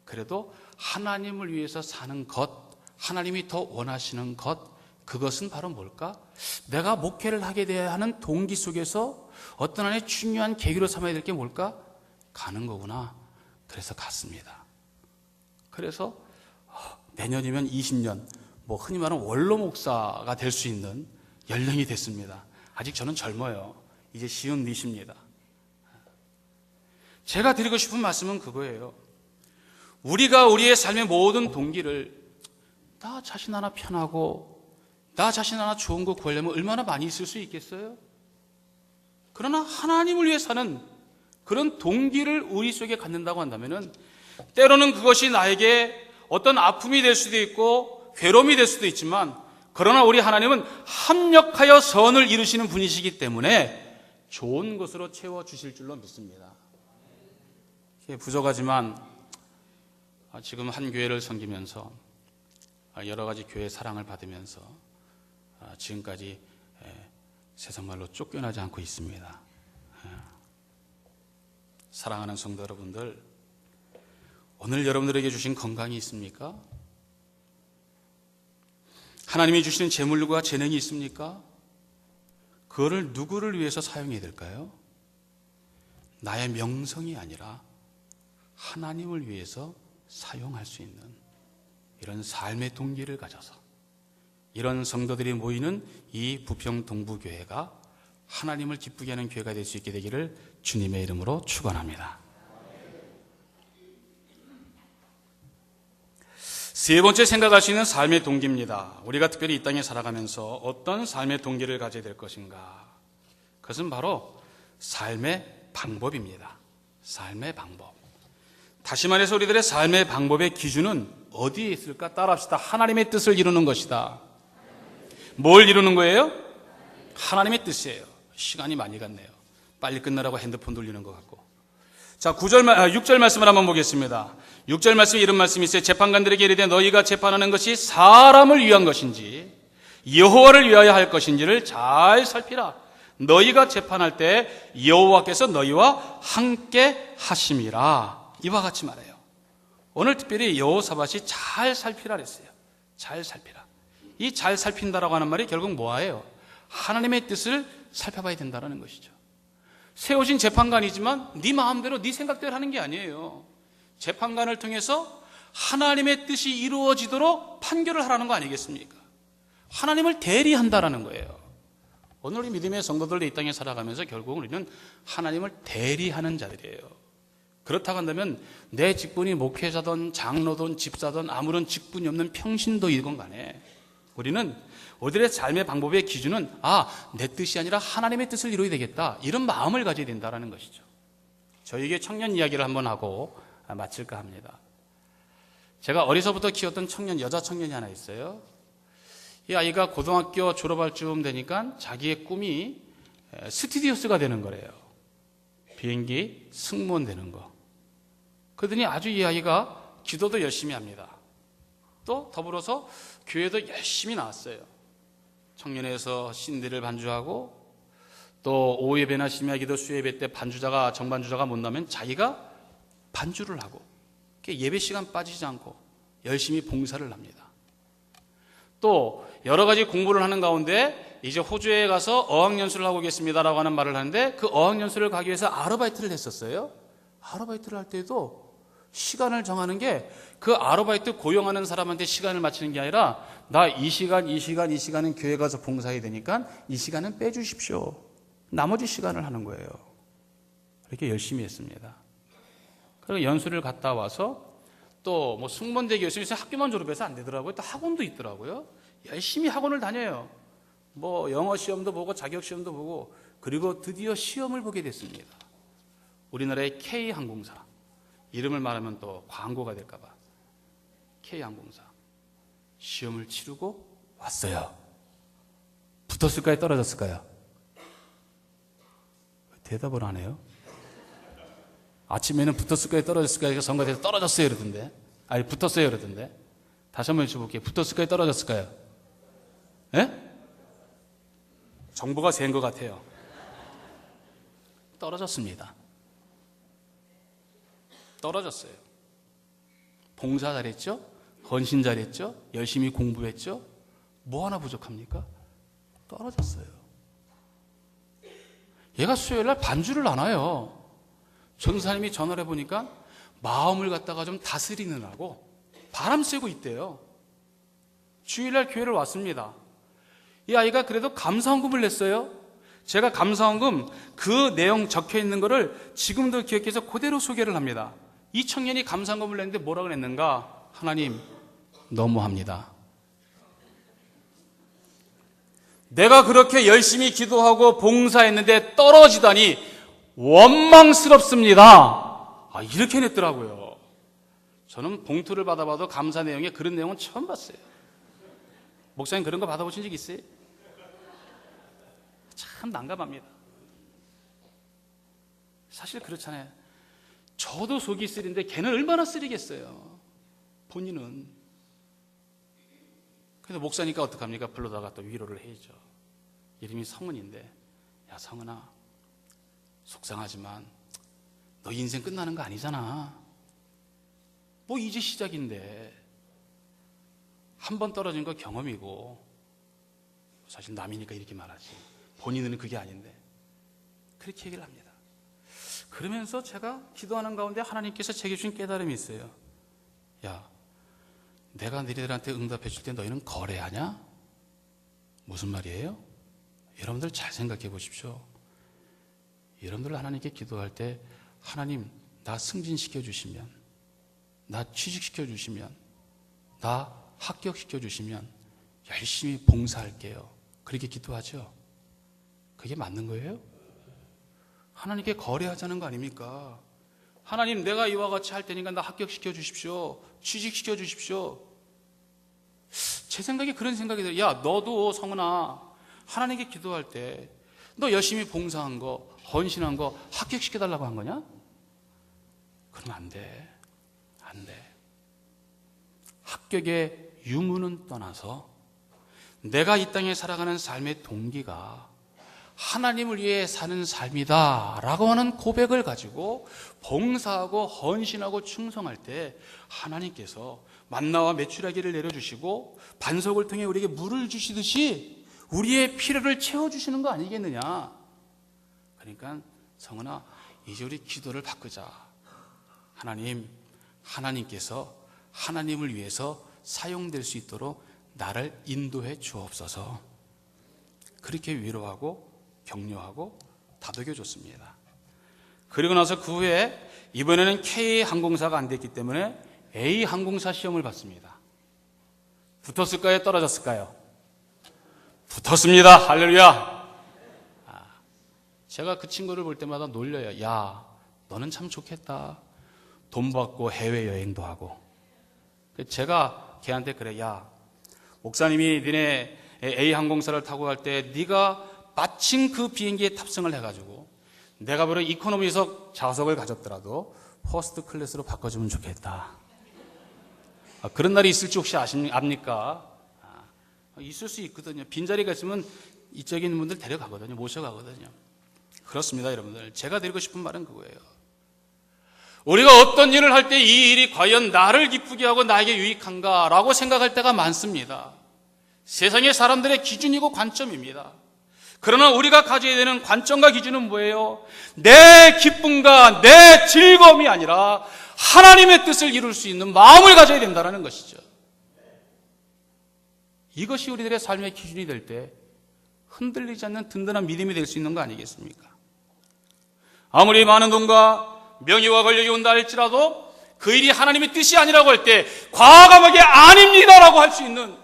그래도 하나님을 위해서 사는 것, 하나님이 더 원하시는 것, 그것은 바로 뭘까? 내가 목회를 하게 돼야 하는 동기 속에서 어떤 하나의 중요한 계기로 삼아야 될 게 뭘까? 가는 거구나. 그래서 갔습니다. 그래서 내년이면 20년, 흔히 말하는 원로 목사가 될 수 있는 연령이 됐습니다. 아직 저는 젊어요. 이제 54입니다. 제가 드리고 싶은 말씀은 그거예요. 우리가 우리의 삶의 모든 동기를 나 자신 하나 편하고 나 자신 하나 좋은 거 구하려면 얼마나 많이 있을 수 있겠어요? 그러나 하나님을 위해 사는 그런 동기를 우리 속에 갖는다고 한다면은 때로는 그것이 나에게 어떤 아픔이 될 수도 있고 괴로움이 될 수도 있지만, 그러나 우리 하나님은 합력하여 선을 이루시는 분이시기 때문에 좋은 것으로 채워주실 줄로 믿습니다. 부족하지만 지금 한 교회를 섬기면서 여러 가지 교회 사랑을 받으면서 지금까지 세상말로 쫓겨나지 않고 있습니다. 사랑하는 성도 여러분들, 오늘 여러분들에게 주신 건강이 있습니까? 하나님이 주시는 재물과 재능이 있습니까? 그거를 누구를 위해서 사용해야 될까요? 나의 명성이 아니라 하나님을 위해서 사용할 수 있는 이런 삶의 동기를 가져서 이런 성도들이 모이는 이 부평 동부교회가 하나님을 기쁘게 하는 교회가 될 수 있게 되기를 주님의 이름으로 축원합니다. 세 번째 생각할 수 있는 삶의 동기입니다. 우리가 특별히 이 땅에 살아가면서 어떤 삶의 동기를 가져야 될 것인가? 그것은 바로 삶의 방법입니다. 삶의 방법. 다시 말해서 우리들의 삶의 방법의 기준은 어디에 있을까? 따라합시다. 하나님의 뜻을 이루는 것이다. 뭘 이루는 거예요? 하나님의 뜻이에요. 시간이 많이 갔네요. 빨리 끝나라고 핸드폰 돌리는 것 같고. 자, 6절 말씀을 한번 보겠습니다. 6절 말씀에 이런 말씀이 있어요. 재판관들에게 이르되 너희가 재판하는 것이 사람을 위한 것인지 여호와를 위하여 할 것인지를 잘 살피라. 너희가 재판할 때 여호와께서 너희와 함께 하심이라. 이와 같이 말해요. 오늘 특별히 여호사밧이 잘 살피라 그랬어요. 잘 살피라. 이 잘 살핀다라고 하는 말이 결국 뭐예요? 하나님의 뜻을 살펴봐야 된다는 것이죠. 세우신 재판관이지만 네 마음대로 네 생각대로 하는 게 아니에요. 재판관을 통해서 하나님의 뜻이 이루어지도록 판결을 하라는 거 아니겠습니까? 하나님을 대리한다라는 거예요. 오늘 우리 믿음의 성도들 이 땅에 살아가면서 결국 우리는 하나님을 대리하는 자들이에요. 그렇다고 한다면 내 직분이 목회자든 장로든 집사든 아무런 직분이 없는 평신도이건 간에 우리는 우리들의 삶의 방법의 기준은 내 뜻이 아니라 하나님의 뜻을 이루어야 되겠다, 이런 마음을 가져야 된다는 것이죠. 저에게 청년 이야기를 한번 하고 마칠까 합니다. 제가 어려서부터 키웠던 여자 청년이 하나 있어요. 이 아이가 고등학교 졸업할 쯤 되니까 자기의 꿈이 스튜디오스가 되는 거래요. 비행기 승무원 되는 거. 그러더니 아주 이 아이가 기도도 열심히 합니다. 또 더불어서 교회도 열심히 나왔어요. 청년회에서 신대를 반주하고 또 오예배나 심야기도 수예배 때 정반주자가 못 나면 자기가 반주를 하고 예배 시간 빠지지 않고 열심히 봉사를 합니다. 또 여러 가지 공부를 하는 가운데 이제 호주에 가서 어학연수를 하고 계십니다라고 하는 말을 하는데 그 어학연수를 가기 위해서 아르바이트를 했었어요. 아르바이트를 할 때도 시간을 정하는 게 그 아르바이트 고용하는 사람한테 시간을 맞추는 게 아니라 나 이 시간은 교회 가서 봉사해야 되니까 이 시간은 빼주십시오. 나머지 시간을 하는 거예요. 그렇게 열심히 했습니다. 그리고 연수를 갔다 와서 또 승무원대 교수님 학교만 졸업해서 안 되더라고요. 또 학원도 있더라고요. 열심히 학원을 다녀요. 영어 시험도 보고 자격 시험도 보고, 그리고 드디어 시험을 보게 됐습니다. 우리나라의 K항공사, 이름을 말하면 또 광고가 될까 봐. K항공사 시험을 치르고 왔어요. 붙었을까요? 떨어졌을까요? 대답을 안 해요. 아침에는 붙었을까요? 떨어졌을까요? 선거에서 떨어졌어요 이러던데. 아니 붙었어요 이러던데. 다시 한번 여쭤볼게요. 붙었을까요? 떨어졌을까요? 예? 정보가 센 것 같아요. 떨어졌습니다. 떨어졌어요. 봉사 잘했죠? 헌신 잘했죠? 열심히 공부했죠? 뭐 하나 부족합니까? 떨어졌어요. 얘가 수요일날 반주를 안 와요. 전사님이 전화를 해보니까 마음을 갖다가 좀 다스리느라고 바람 쐬고 있대요. 주일날 교회를 왔습니다. 이 아이가 그래도 감사헌금을 냈어요. 제가 감사헌금 그 내용 적혀 있는 거를 지금도 기억해서 그대로 소개를 합니다. 이 청년이 감사헌금을 냈는데 뭐라고 냈는가? 하나님, 너무합니다. 내가 그렇게 열심히 기도하고 봉사했는데 떨어지다니 원망스럽습니다. 이렇게 냈더라고요. 저는 봉투를 받아봐도 감사 내용에 그런 내용은 처음 봤어요. 목사님 그런 거 받아보신 적 있어요? 참 난감합니다. 사실 그렇잖아요. 저도 속이 쓰린데 걔는 얼마나 쓰리겠어요. 본인은. 그래서 목사니까 어떡합니까? 불러다가 또 위로를 해야죠. 이름이 성은인데, 야 성은아, 속상하지만 너 인생 끝나는 거 아니잖아. 이제 시작인데. 한 번 떨어진 거 경험이고, 사실 남이니까 이렇게 말하지 본인은 그게 아닌데, 그렇게 얘기를 합니다. 그러면서 제가 기도하는 가운데 하나님께서 제게 주신 깨달음이 있어요. 야, 내가 너희들한테 응답해 줄 때 너희는 거래하냐? 무슨 말이에요? 여러분들 잘 생각해 보십시오. 여러분들 하나님께 기도할 때 하나님 나 승진시켜 주시면, 나 취직시켜 주시면, 나 합격시켜 주시면 열심히 봉사할게요. 그렇게 기도하죠. 그게 맞는 거예요? 하나님께 거래하자는 거 아닙니까? 하나님, 내가 이와 같이 할 테니까 나 합격시켜 주십시오. 취직시켜 주십시오. 제 생각에 그런 생각이 들어요. 야, 너도 성은아, 하나님께 기도할 때 너 열심히 봉사한 거, 헌신한 거 합격시켜달라고 한 거냐? 그러면 안 돼. 안 돼. 합격의 유무는 떠나서 내가 이 땅에 살아가는 삶의 동기가 하나님을 위해 사는 삶이다 라고 하는 고백을 가지고 봉사하고 헌신하고 충성할 때 하나님께서 만나와 메추라기를 내려주시고 반석을 통해 우리에게 물을 주시듯이 우리의 필요를 채워주시는 거 아니겠느냐. 그러니까 성은아, 이제 우리 기도를 바꾸자. 하나님께서 하나님을 위해서 사용될 수 있도록 나를 인도해 주옵소서. 그렇게 위로하고 격려하고 다독여 줬습니다. 그리고 나서 그 후에 이번에는 K항공사가 안 됐기 때문에 A항공사 시험을 봤습니다. 붙었을까요? 떨어졌을까요? 붙었습니다. 할렐루야. 제가 그 친구를 볼 때마다 놀려요. 야, 너는 참 좋겠다. 돈 받고 해외여행도 하고. 제가 걔한테 그래. 야, 목사님이 니네 A항공사를 타고 갈 때 네가 마침 그 비행기에 탑승을 해가지고 내가 바로 이코노미석 좌석을 가졌더라도 퍼스트 클래스로 바꿔주면 좋겠다. 그런 날이 있을지 혹시 압니까? 있을 수 있거든요. 빈자리가 있으면 이쪽에 있는 분들 데려가거든요. 모셔가거든요. 그렇습니다, 여러분들. 제가 드리고 싶은 말은 그거예요. 우리가 어떤 일을 할 때 이 일이 과연 나를 기쁘게 하고 나에게 유익한가라고 생각할 때가 많습니다. 세상의 사람들의 기준이고 관점입니다. 그러나 우리가 가져야 되는 관점과 기준은 뭐예요? 내 기쁨과 내 즐거움이 아니라 하나님의 뜻을 이룰 수 있는 마음을 가져야 된다는 것이죠. 이것이 우리들의 삶의 기준이 될 때 흔들리지 않는 든든한 믿음이 될 수 있는 거 아니겠습니까? 아무리 많은 돈과 명예와 권력이 온다 할지라도 그 일이 하나님의 뜻이 아니라고 할 때 과감하게 아닙니다라고 할 수 있는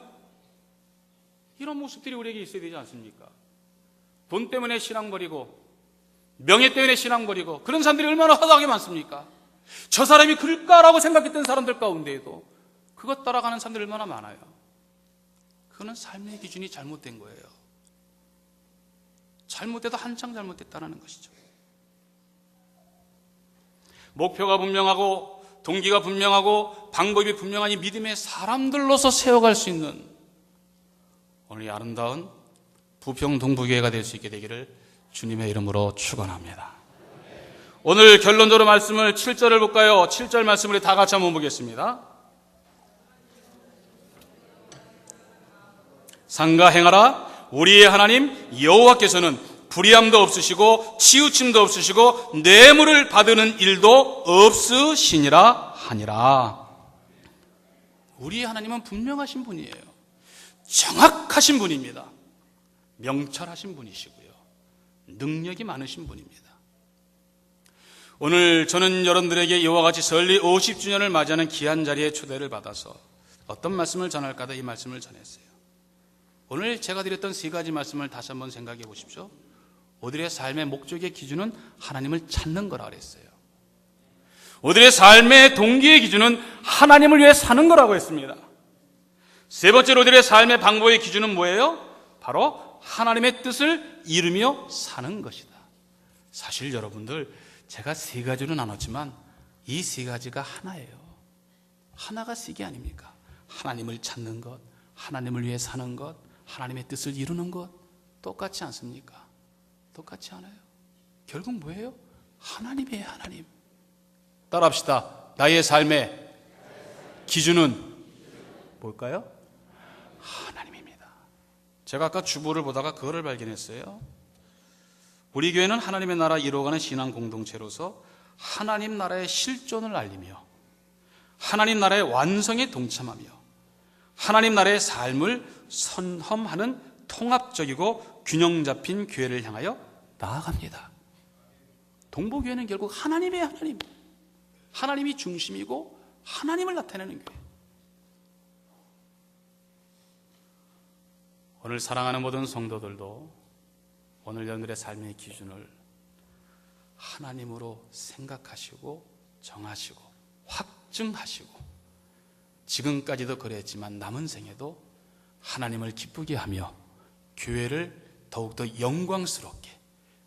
이런 모습들이 우리에게 있어야 되지 않습니까? 돈 때문에 신앙 버리고 명예 때문에 신앙 버리고 그런 사람들이 얼마나 허다하게 많습니까? 저 사람이 그럴까라고 생각했던 사람들 가운데에도 그것 따라가는 사람들이 얼마나 많아요. 그거는 삶의 기준이 잘못된 거예요. 잘못돼도 한창 잘못됐다는 것이죠. 목표가 분명하고 동기가 분명하고 방법이 분명한 이 믿음의 사람들로서 세워갈 수 있는 오늘 이 아름다운 부평 동부교회가 될 수 있게 되기를 주님의 이름으로 축원합니다. 오늘 결론적으로 말씀을 7절을 볼까요? 7절 말씀을 다 같이 한번 보겠습니다. 상가 행하라. 우리의 하나님 여호와께서는 불의함도 없으시고 치우침도 없으시고 뇌물을 받으는 일도 없으시니라 하니라. 우리의 하나님은 분명하신 분이에요. 정확하신 분입니다. 명철하신 분이시고요. 능력이 많으신 분입니다. 오늘 저는 여러분들에게 이와 같이 설리 50주년을 맞이하는 귀한 자리에 초대를 받아서 어떤 말씀을 전할까 하다 이 말씀을 전했어요. 오늘 제가 드렸던 세 가지 말씀을 다시 한번 생각해 보십시오. 우리의 삶의 목적의 기준은 하나님을 찾는 거라 그랬어요. 우리의 삶의 동기의 기준은 하나님을 위해 사는 거라고 했습니다. 세 번째로 우리의 삶의 방법의 기준은 뭐예요? 바로 하나님의 뜻을 이루며 사는 것이다. 사실 여러분들 제가 세 가지로 나눴지만 이 세 가지가 하나예요. 하나가 세 개 아닙니까? 하나님을 찾는 것, 하나님을 위해 사는 것, 하나님의 뜻을 이루는 것 똑같지 않습니까? 똑같지 않아요. 결국 뭐예요? 하나님이에요. 하나님. 따라합시다. 나의 삶의 기준은 뭘까요? 하나님입니다. 제가 아까 주보를 보다가 그거를 발견했어요. 우리 교회는 하나님의 나라 이루어가는 신앙 공동체로서 하나님 나라의 실존을 알리며 하나님 나라의 완성에 동참하며 하나님 나라의 삶을 선험하는 통합적이고 균형 잡힌 교회를 향하여 나아갑니다. 동부교회는 결국 하나님의 하나님, 하나님이 중심이고 하나님을 나타내는 교회. 오늘 사랑하는 모든 성도들도 오늘 여러분들의 삶의 기준을 하나님으로 생각하시고 정하시고 확증하시고 지금까지도 그랬지만 남은 생에도 하나님을 기쁘게 하며 교회를 더욱더 영광스럽게,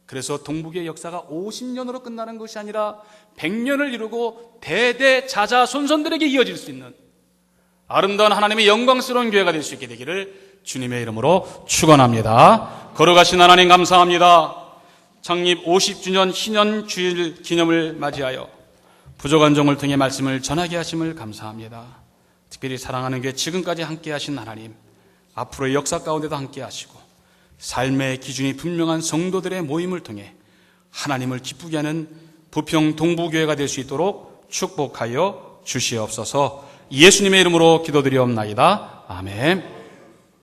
그래서 동북의 역사가 50년으로 끝나는 것이 아니라 100년을 이루고 대대자자손손들에게 이어질 수 있는 아름다운 하나님의 영광스러운 교회가 될 수 있게 되기를 주님의 이름으로 축원합니다. 거룩하신 하나님 감사합니다. 창립 50주년 신년주일 기념을 맞이하여 부족한 종을 통해 말씀을 전하게 하심을 감사합니다. 특별히 사랑하는 교회 지금까지 함께 하신 하나님, 앞으로의 역사 가운데도 함께 하시고 삶의 기준이 분명한 성도들의 모임을 통해 하나님을 기쁘게 하는 부평 동부교회가 될 수 있도록 축복하여 주시옵소서. 예수님의 이름으로 기도드리옵나이다. 아멘.